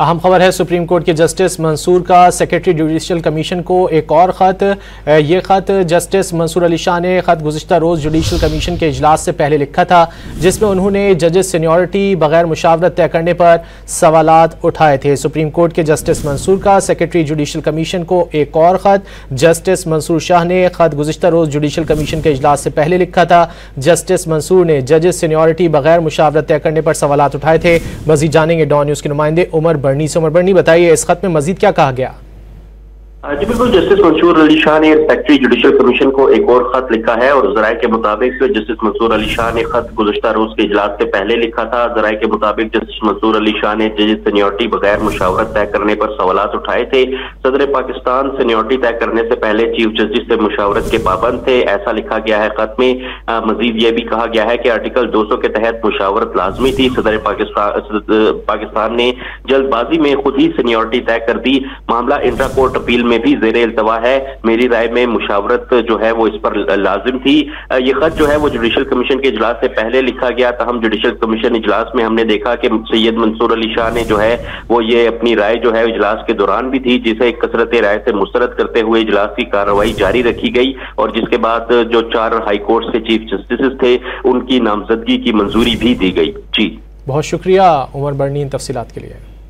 अहम खबर है, सुप्रीम कोर्ट के जस्टिस मंसूर का सेक्रेटरी जुडिशल कमीशन को एक और ख़त। ये ख़त जस्टिस मंसूर अली शाह ने ख़त गुज़िश्ता रोज़ जुडिशल कमीशन के इजलास से पहले लिखा था, जिसमें उन्होंने जजेस सीनियरिटी बगैर मुशावरत तय करने पर सवालात उठाए थे। सुप्रीम कोर्ट के जस्टिस मंसूर का सेक्रेटरी जुडिशल कमीशन को एक और ख़त। जस्टिस मंसूर शाह ने ख़त गुज़िश्ता रोज़ जुडिशल कमीशन के इजलास से पहले लिखा था। जस्टिस मंसूर ने जजेस सीनियरिटी बगैर मुशावरत तय करने पर सवालात उठाए थे। मज़ीद जानेंगे डॉन न्यूज़ के नुमाइंदे उमर बर्नी से। उमर बर्नी, बताइए इस खत में मजीद क्या कहा गया? जी बिल्कुल, जस्टिस मंसूर अली शाह ने सेक्रेटरी जुडिशल कमीशन को एक और खत लिखा है और जराये के मुताबिक जस्टिस मंसूर अली शाह ने खत गुज़िश्ता रोज के इजलास से पहले लिखा था। जराये के मुताबिक जस्टिस मंसूर अली शाह ने जजेस सीनियरिटी बगैर मुशावरत तय करने पर सवालात उठाए थे। सदर पाकिस्तान सीनियरिटी तय करने से पहले चीफ जस्टिस से मुशावरत के पाबंद थे, ऐसा लिखा गया है खत में। मजीद ये भी कहा गया है कि आर्टिकल 200 के तहत मुशावरत लाजमी थी। सदर पाकिस्तान ने जल्दबाजी में खुद ही सीनियरिटी तय कर दी। मामला इंट्रा कोर्ट अपील में भी ज़ेरे इल्तवा है। मेरी राय में मुशावरत जो है वो इस पर लाजिम थी। ये खत जो है वो जुडिशल कमीशन के इजलास से पहले लिखा गया था। हम जुडिशल कमीशन इजलास में हमने देखा कि सैयद मंसूर अली शाह ने जो है वो ये अपनी राय जो है इजलास के दौरान भी थी, जिसे कसरत राय से मुस्तरद करते हुए इजलास की कार्रवाई जारी रखी गई और जिसके बाद जो 4 हाई कोर्ट के चीफ जस्टिस थे उनकी नामजदगी की मंजूरी भी दी गई। जी बहुत शुक्रिया उमर बर्नी इन तफसीलात के लिए।